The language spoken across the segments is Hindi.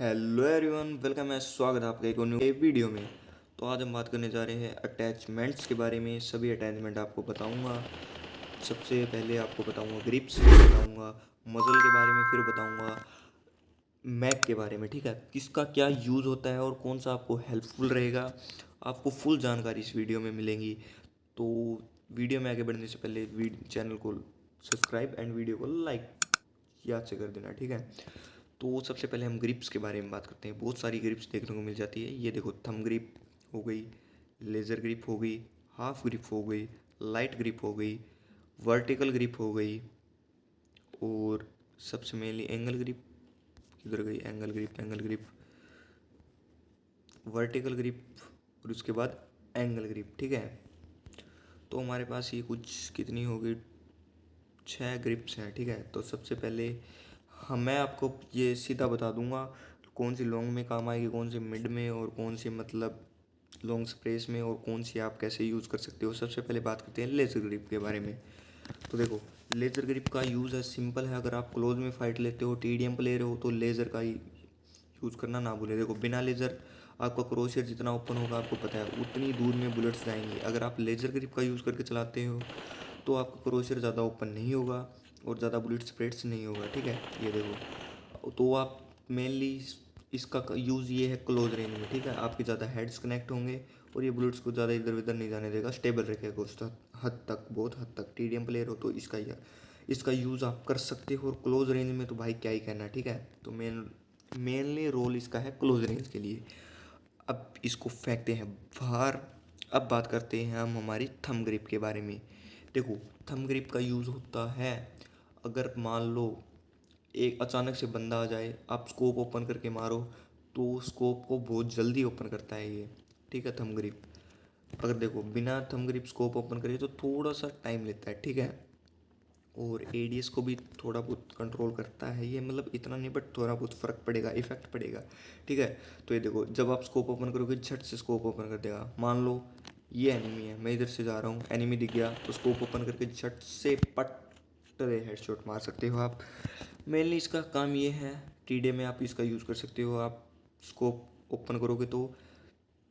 हेलो एवरीवन, वेलकम है। स्वागत है आपका एक और न्यू वीडियो में। तो आज हम बात करने जा रहे हैं अटैचमेंट्स के बारे में। सभी अटैचमेंट आपको बताऊंगा। सबसे पहले आपको बताऊंगा ग्रिप्स, बताऊंगा मज़ल के बारे में, फिर बताऊंगा मैक के बारे में। ठीक है, किसका क्या यूज़ होता है और कौन सा आपको हेल्पफुल रहेगा, आपको फुल जानकारी इस वीडियो में मिलेगी। तो वीडियो में आगे बढ़ने से पहले चैनल को सब्सक्राइब एंड वीडियो को लाइक याद से कर देना। ठीक है, तो सबसे पहले हम ग्रिप्स के बारे में बात करते हैं। बहुत सारी ग्रिप्स देखने को मिल जाती है। ये देखो, थंब ग्रिप हो गई, लेज़र ग्रिप हो गई, हाफ ग्रिप हो गई, लाइट ग्रिप हो गई, वर्टिकल ग्रिप हो गई, और सबसे मेनली एंगल ग्रिप। किधर गई angle grip? Angle grip, vertical grip, और उसके बाद एंगल ग्रिप। ठीक है, तो हमारे पास ये कुछ कितनी हो गई, 6 ग्रिप्स हैं। ठीक है, तो सबसे पहले मैं आपको ये सीधा बता दूंगा कौन सी लॉन्ग में काम आएगी, कौन सी मिड में, और कौन सी मतलब लॉन्ग स्प्रेस में, और कौन सी आप कैसे यूज़ कर सकते हो। सबसे पहले बात करते हैं लेज़र ग्रिप के बारे में। तो देखो, लेज़र ग्रिप का यूज़ है सिंपल है। अगर आप क्लोज में फाइट लेते हो, टीडीएम प्लेयर हो, तो लेज़र का ही यूज़ करना ना भूलें। देखो, बिना लेज़र आपका क्रोशियर जितना ओपन होगा आपको पता है उतनी दूर में बुलेट्स जाएंगी। अगर आप लेज़र ग्रिप का यूज़ करके चलाते हो तो आपका क्रोशियर ज़्यादा ओपन नहीं होगा और ज़्यादा बुलेट स्प्रेड्स नहीं होगा। ठीक है, ये देखो, तो आप मेनली इसका यूज़ ये है क्लोज रेंज में। ठीक है, आपके ज़्यादा हेड्स कनेक्ट होंगे और ये बुलेट्स को ज़्यादा इधर उधर नहीं जाने देगा, स्टेबल रखेगा उस हद तक, बहुत हद तक। टीडीएम प्लेयर हो तो इसका यूज़ आप कर सकते हो। और क्लोज रेंज में तो भाई क्या ही कहना। ठीक है, तो मेनली रोल इसका है क्लोज रेंज के लिए। अब इसको फेंकते हैं बाहर। अब बात करते हैं हम हमारी थंब ग्रिप के बारे में। देखो, थंब ग्रिप का यूज़ होता है अगर मान लो एक अचानक से बंदा आ जाए, आप स्कोप ओपन करके मारो तो स्कोप को बहुत जल्दी ओपन करता है ये। ठीक है, थंब ग्रिप। अगर देखो, बिना थंब ग्रिप स्कोप ओपन करे तो थोड़ा सा टाइम लेता है। ठीक है, और एडीएस को भी थोड़ा बहुत कंट्रोल करता है ये, मतलब इतना नहीं बट थोड़ा बहुत फ़र्क पड़ेगा, इफेक्ट पड़ेगा। ठीक है, तो ये देखो, जब आप स्कोप ओपन करोगे झट से स्कोप ओपन कर देगा। मान लो ये एनिमी है, मैं इधर से जा रहा हूँ, एनिमी दिख गया तो स्कोप ओपन करके झट से पट हेडशॉट मार सकते हो आप। मेनली इसका काम ये है, टीडे में आप इसका यूज़ कर सकते हो। आप स्कोप ओपन करोगे तो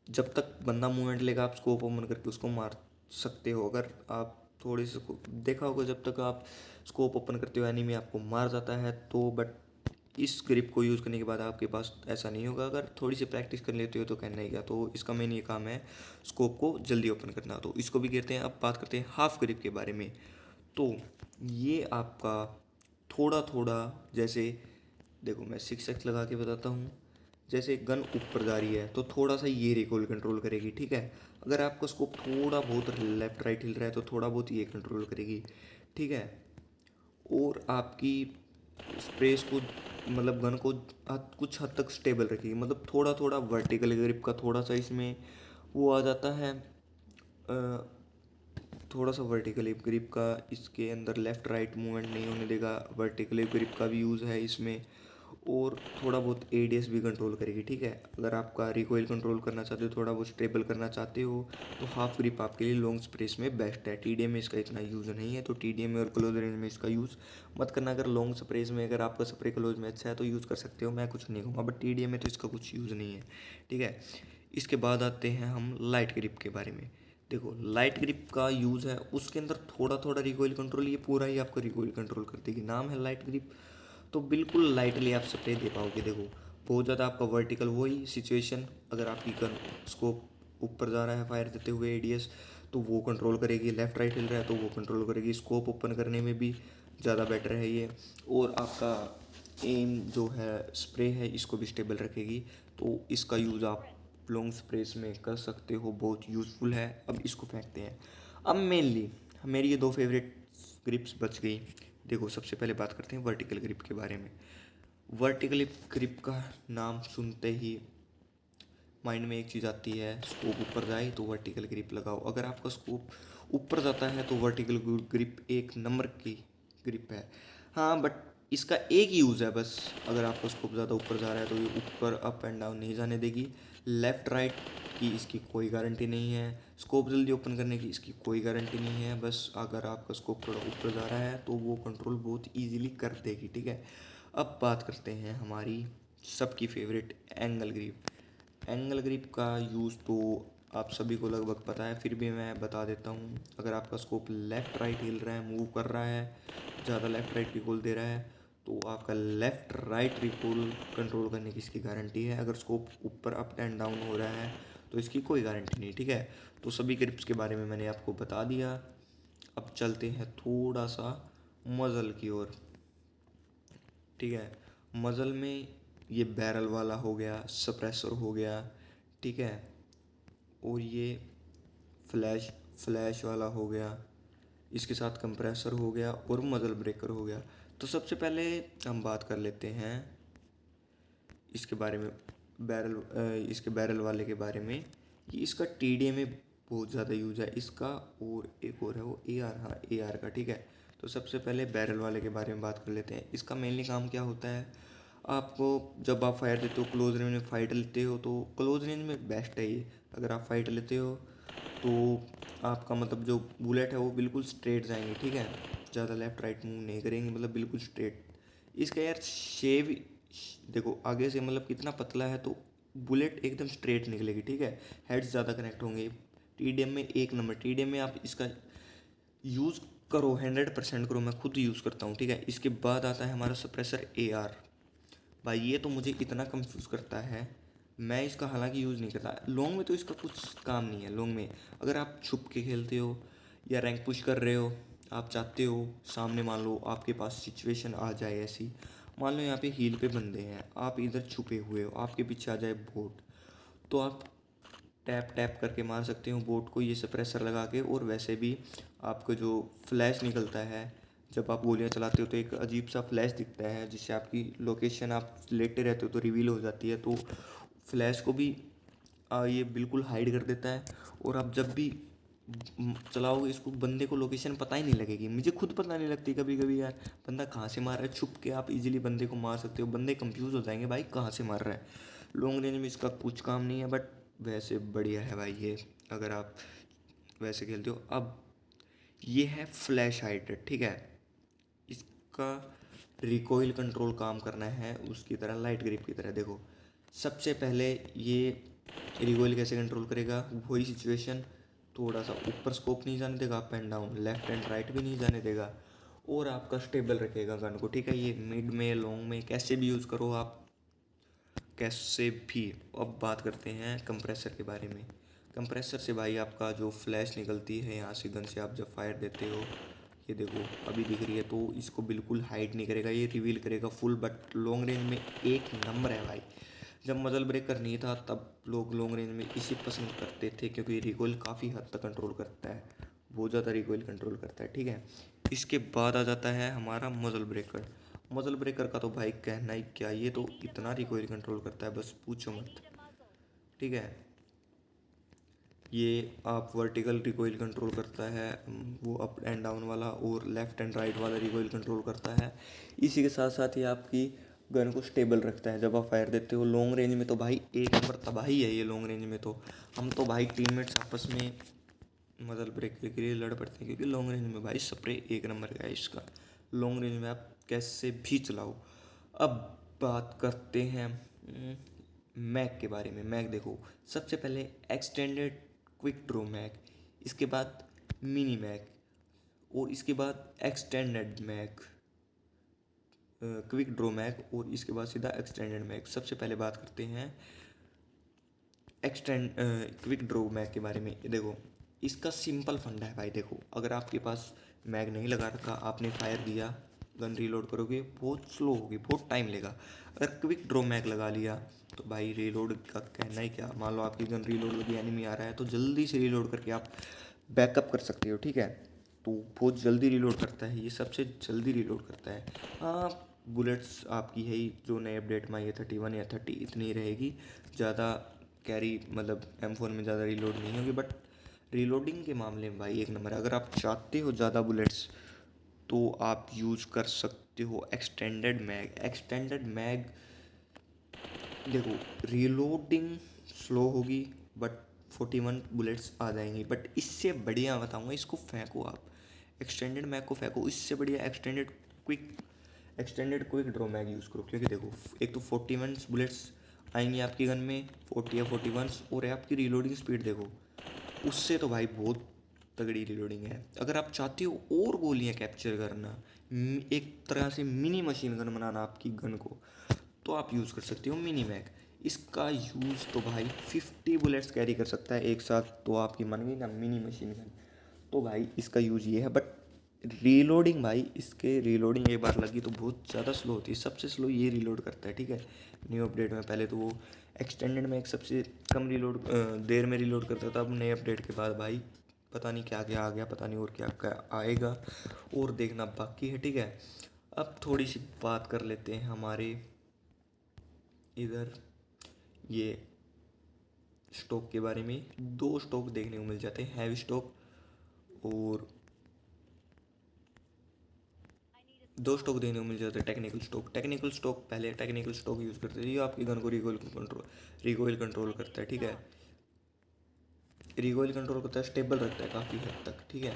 जब तक बंदा मूवमेंट लेगा आप स्कोप ओपन करके उसको मार सकते हो। अगर आप थोड़ी सी देखा होगा, जब तक आप स्कोप ओपन करते हो एनिमी आपको मार जाता है। तो बट इस ग्रिप को यूज़ करने के बाद आपके पास ऐसा नहीं होगा। अगर थोड़ी सी प्रैक्टिस कर लेते हो तो कहना ही क्या। तो इसका मेन ये काम है स्कोप को जल्दी ओपन करना, तो इसको भी कहते हैं। अब बात करते हैं हाफ ग्रिप के बारे में। तो ये आपका थोड़ा थोड़ा, जैसे देखो मैं 6x लगा के बताता हूँ। जैसे गन ऊपर जा रही है तो थोड़ा सा ये रिकॉइल कंट्रोल करेगी। ठीक है, अगर आपका स्कोप थोड़ा बहुत लेफ्ट राइट हिल रहा है तो थोड़ा बहुत ये कंट्रोल करेगी। ठीक है, और आपकी स्प्रेस को, मतलब गन को कुछ हद तक स्टेबल रखेगी। मतलब थोड़ा थोड़ा वर्टिकल ग्रिप का थोड़ा सा इसमें वो आ जाता है, थोड़ा सा वर्टिकल ग्रिप का इसके अंदर लेफ़्ट राइट मूवमेंट नहीं होने देगा। वर्टिकल ग्रिप का भी यूज़ है इसमें, और थोड़ा बहुत एडीएस भी कंट्रोल करेगी। ठीक है, अगर आपका रिकॉइल कंट्रोल करना चाहते हो, थोड़ा बहुत स्टेबल करना चाहते हो, तो हाफ ग्रिप आपके लिए लॉन्ग स्प्रेस में बेस्ट है। टीडीएम में इसका इतना यूज़ नहीं है, तो टीडीएम में और क्लोज रेंज में इसका यूज़ मत करना। अगर लॉन्ग स्प्रेस में अगर आपका स्प्रे क्लोज में अच्छा है तो यूज़ कर सकते हो, मैं कुछ नहीं कहूँगा, बट टीडीएम में तो इसका कुछ यूज़ नहीं है। ठीक है, इसके बाद आते हैं हम लाइट ग्रिप के बारे में। देखो, लाइट ग्रिप का यूज़ है, उसके अंदर थोड़ा थोड़ा रिकॉइल कंट्रोल, ये पूरा ही आपका रिकॉइल कंट्रोल कर देगी। नाम है लाइट ग्रिप, तो बिल्कुल लाइटली आप स्प्रे दे पाओगे। देखो, बहुत ज़्यादा आपका वर्टिकल वही सिचुएशन, अगर आपकी गन स्कोप ऊपर जा रहा है फायर देते हुए एडीएस, तो वो कंट्रोल करेगी। लेफ़्ट राइट हिल रहा है तो वो कंट्रोल करेगी। स्कोप ओपन करने में भी ज़्यादा बेटर है ये, और आपका एम जो है स्प्रे है इसको भी स्टेबल रखेगी। तो इसका यूज़ आप लॉन्ग स्प्रेस में कर सकते हो, बहुत यूज़फुल है। अब इसको फेंकते हैं। अब मेनली मेरी ये दो फेवरेट ग्रिप्स बच गई। देखो, सबसे पहले बात करते हैं वर्टिकल ग्रिप के बारे में। वर्टिकल ग्रिप का नाम सुनते ही माइंड में एक चीज़ आती है, स्कोप ऊपर जाए तो वर्टिकल ग्रिप लगाओ। अगर आपका स्कोप ऊपर जाता है तो वर्टिकल ग्रिप एक नंबर की ग्रिप है। हाँ, बट इसका एक यूज़ है बस, अगर आपका स्कोप ज़्यादा ऊपर जा रहा है तो ये ऊपर अप एंड डाउन नहीं जाने देगी। लेफ़्ट राइट की इसकी कोई गारंटी नहीं है। स्कोप जल्दी ओपन करने की इसकी कोई गारंटी नहीं है। बस अगर आपका स्कोप थोड़ा ऊपर जा रहा है तो वो कंट्रोल बहुत ईजिली कर देगी। ठीक है, अब बात करते हैं हमारी सबकी favourite angle grip. Angle grip का यूज़ तो आप सभी को लगभग पता है, फिर भी मैं बता देता हूँ। अगर आपका स्कोप लेफ़्ट राइट हिल रहा है, मूव कर रहा है, ज़्यादा लेफ़्ट राइट रिकॉल दे रहा है, तो आपका लेफ़्ट राइट रिकॉल कंट्रोल करने की इसकी गारंटी है। अगर स्कोप ऊपर अप एंड डाउन हो रहा है तो इसकी कोई गारंटी नहीं, ठीक है। तो सभी ग्रिप्स के बारे में मैंने आपको बता दिया। अब चलते हैं थोड़ा सा मज़ल की ओर, ठीक है। मज़ल में ये बैरल वाला हो गया, सप्रेसर हो गया, ठीक है, और ये फ्लैश फ्लैश वाला हो गया, इसके साथ कंप्रेसर हो गया और मज़ल ब्रेकर हो गया। तो सबसे पहले हम बात कर लेते हैं इसके बारे में, इसके बैरल वाले के बारे में। कि इसका टीडीए में बहुत ज़्यादा यूज है इसका, और एक और है वो एआर, हाँ एआर का, ठीक है। तो सबसे पहले बैरल वाले के बारे में बात कर लेते हैं। इसका मेनली काम क्या होता है, आपको जब आप फायर देते हो, क्लोज रेंज में फाइट लेते हो, तो क्लोज रेंज में बेस्ट है ये। अगर आप फाइट लेते हो तो आपका मतलब जो बुलेट है वो बिल्कुल स्ट्रेट जाएंगे, ठीक है, ज़्यादा लेफ्ट राइट मूव नहीं करेंगे, मतलब बिल्कुल स्ट्रेट। इसका यार शेव देखो आगे से मतलब कितना पतला है, तो बुलेट एकदम स्ट्रेट निकलेगी, ठीक है। हेड्स ज़्यादा कनेक्ट होंगे। टीडीएम में एक नंबर, टीडीएम में आप इसका यूज़ करो, 100% करो, मैं खुद यूज़ करता हूँ, ठीक है। इसके बाद आता है हमारा सप्रेसर एआर। भाई ये तो मुझे इतना कंफ्यूज करता है, मैं इसका हालांकि यूज़ नहीं करता। लॉन्ग में तो इसका कुछ काम नहीं है। लॉन्ग में अगर आप छुप के खेलते हो या रैंक पुश कर रहे हो, आप चाहते हो सामने, मान लो आपके पास सिचुएशन आ जाए ऐसी, मान लो यहाँ पे हील पे बंदे हैं, आप इधर छुपे हुए हो, आपके पीछे आ जाए बोट, तो आप टैप टैप करके मार सकते हो बोट को, ये सप्रेसर लगा के। और वैसे भी आपको जो फ्लैश निकलता है जब आप गोलियां चलाते हो, तो एक अजीब सा फ्लैश दिखता है जिससे आपकी लोकेशन, आप लेटे रहते हो तो रिवील हो जाती है, तो फ्लैश को भी ये बिल्कुल हाइड कर देता है। और आप जब भी चलाओगे इसको, बंदे को लोकेशन पता ही नहीं लगेगी। मुझे खुद पता नहीं लगती कभी कभी यार, बंदा कहाँ से मार रहा है। छुप के आप इजीली बंदे को मार सकते हो, बंदे कंफ्यूज हो जाएंगे भाई कहाँ से मार रहा है। लॉन्ग रेंज में इसका कुछ काम नहीं है, बट वैसे बढ़िया है भाई ये, अगर आप वैसे खेलते हो। अब ये है फ्लैश हाइडर, ठीक है। इसका रिकॉइल कंट्रोल काम करना है उसकी तरह, लाइट ग्रिप की तरह। देखो सबसे पहले ये रिकॉइल कैसे कंट्रोल करेगा, वही सिचुएशन, थोड़ा सा ऊपर स्कोप नहीं जाने देगा, up and down, left and right भी नहीं जाने देगा, और आपका स्टेबल रखेगा गन को, ठीक है। ये मिड में, लॉन्ग में, कैसे भी यूज़ करो आप, कैसे भी। अब बात करते हैं कंप्रेसर के बारे में। कंप्रेसर से भाई आपका जो फ्लैश निकलती है यहाँ से गन से, आप जब फायर देते हो, ये देखो अभी दिख रही है, तो इसको बिल्कुल हाइड नहीं करेगा, ये रिवील करेगा फुल। बट लॉन्ग रेंज में एक नंबर है भाई। जब मजल ब्रेकर नहीं था तब लोग लॉन्ग रेंज में इसी पसंद करते थे, क्योंकि रिकॉइल काफ़ी हद तक कंट्रोल करता है, बहुत ज़्यादा रिकॉइल कंट्रोल करता है, ठीक है। इसके बाद आ जाता है हमारा मजल ब्रेकर। मजल ब्रेकर का तो भाई कहना ही क्या, ये तो इतना रिकॉइल कंट्रोल करता है बस पूछो मत, ठीक है। ये आप वर्टिकल रिकॉइल कंट्रोल करता है, वो अप एंड डाउन वाला, और लेफ़्ट एंड राइट वाला रिकॉइल कंट्रोल करता है। इसी के साथ साथ ये आपकी गन को स्टेबल रखता है जब आप फायर देते हो। लॉन्ग रेंज में तो भाई एक नंबर तबाही है ये। लॉन्ग रेंज में तो हम तो भाई टीममेट्स आपस में मजल ब्रेक के लिए लड़ पड़ते हैं, क्योंकि लॉन्ग रेंज में भाई स्प्रे एक नंबर का है इसका। लॉन्ग रेंज में आप कैसे भी चलाओ। अब बात करते हैं मैक के बारे में। मैक देखो सबसे पहले एक्सटेंडेड क्विक ड्रॉ मैक, इसके बाद मिनी मैक, और इसके बाद extended mag, quick draw mag, और इसके बाद सीधा एक्सटेंडेड मैक। सबसे पहले बात करते हैं क्विक ड्रॉ मैक के बारे में। देखो इसका सिंपल फंडा है भाई। देखो अगर आपके पास मैग नहीं लगा रखा, आपने फायर दिया, गन रीलोड करोगे बहुत स्लो होगी, बहुत टाइम लेगा। अगर क्विक ड्रॉ मैग लगा लिया तो भाई रीलोड का कहना ही क्या। मान लो आपकी गन रीलोड लगी, एनिमी आ रहा है, तो जल्दी से रीलोड करके आप बैकअप कर सकते हो, ठीक है। तो बहुत जल्दी रीलोड करता है ये, सबसे जल्दी रीलोड करता है। हाँ बुलेट्स आपकी है ही, जो नए अपडेट में ये 31 या 30 इतनी ही रहेगी, ज़्यादा कैरी मतलब M4 में ज़्यादा रीलोड नहीं होगी। बट रीलोडिंग के मामले में भाई एक नंबर है। अगर आप चाहते हो ज़्यादा बुलेट्स तो आप यूज़ कर सकते हो एक्सटेंडेड मैग। एक्सटेंडेड मैग देखो रीलोडिंग स्लो होगी, बट 41 बुलेट्स आ जाएंगी। बट इससे बढ़िया बताऊंगा, इसको फेंको आप, एक्सटेंडेड मैग को फेंको, इससे बढ़िया extended quick extended quick draw mag use करो, क्योंकि देखो एक तो 41 बुलेट्स आएंगी आपकी गन में, 40 या 41, और आपकी रीलोडिंग स्पीड देखो, उससे तो भाई बहुत तगड़ी रीलोडिंग है। अगर आप चाहते हो और गोलियां कैप्चर करना, एक तरह से मिनी मशीन गन बनाना आपकी गन को, तो आप यूज़ कर सकते हो मिनी मैग। इसका यूज़ तो भाई 50 बुलेट्स कैरी कर सकता है एक साथ, तो आपकी मन गई ना मिनी मशीन गन। तो भाई इसका यूज़ ये है, बट रीलोडिंग भाई, इसके रीलोडिंग एक बार लगी तो बहुत ज़्यादा स्लो होती है, सबसे स्लो ये रीलोड करता है, ठीक है। न्यू अपडेट में पहले तो वो एक्सटेंडेड में एक सबसे कम रीलोड देर में रीलोड करता था, अब नए अपडेट के बाद भाई पता नहीं क्या क्या आ गया, पता नहीं और क्या क्या आएगा, और देखना बाकी है, ठीक है। अब थोड़ी सी बात कर लेते हैं हमारे इधर ये स्टॉक के बारे में। दो स्टॉक देखने को मिल जाते हैं, हैवी स्टॉक और दो स्टॉक देखने को मिल जाते हैं टेक्निकल स्टॉक। टेक्निकल स्टॉक, पहले टेक्निकल स्टॉक यूज़ करते थे, ये आपकी गन को रिकॉइल कंट्रोल करता है, ठीक है। रिकॉइल कंट्रोल करता है, स्टेबल रखता है काफ़ी हद तक, ठीक है।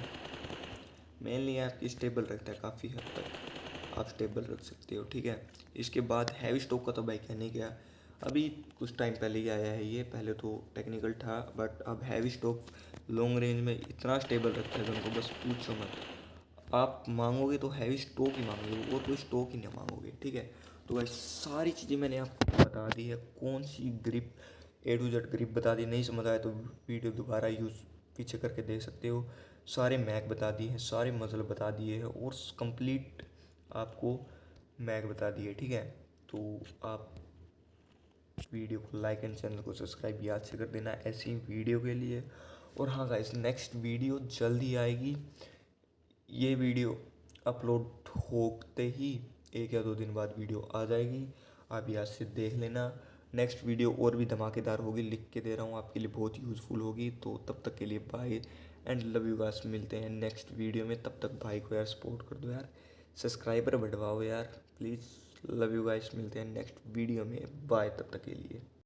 मेनली आपकी स्टेबल रखता है काफ़ी हद तक, आप स्टेबल रख सकते हो, ठीक है। इसके बाद हैवी स्टॉक का तो भाई कहने क्या, अभी कुछ टाइम पहले ही आया है ये, पहले तो टेक्निकल था, बट अब हैवी स्टॉक लॉन्ग रेंज में इतना स्टेबल रखता है गन को, बस पूछो मत। आप मांगोगे तो हैवी स्टॉक ही मांगोगे, और कोई स्टॉक ही नहीं मांगोगे, ठीक है। तो भाई सारी चीज़ें मैंने आपको बता दी है, कौन सी grip, A to Z grip बता दी। नहीं समझ आया तो वीडियो दोबारा यूज़ पीछे करके देख सकते हो। सारे मैक बता दिए हैं, सारे मज़ल बता दिए हैं, और कंप्लीट आपको मैक बता दिए, ठीक है। तो आप वीडियो को लाइक एंड चैनल को सब्सक्राइब याद से कर देना ऐसी वीडियो के लिए। और हाँ गाइस, नेक्स्ट वीडियो जल्दी आएगी। ये वीडियो अपलोड होते ही 1 या 2 दिन बाद वीडियो आ जाएगी, आप याद से देख लेना। नेक्स्ट वीडियो और भी धमाकेदार होगी, लिख के दे रहा हूँ, आपके लिए बहुत यूज़फुल होगी। तो तब तक के लिए bye and love you guys, मिलते हैं नेक्स्ट वीडियो में। तब तक भाई को यार सपोर्ट कर दो यार, सब्सक्राइबर बढ़वाओ यार प्लीज़। लव यू गाइस, मिलते हैं नेक्स्ट वीडियो में, बाय तब तक के लिए।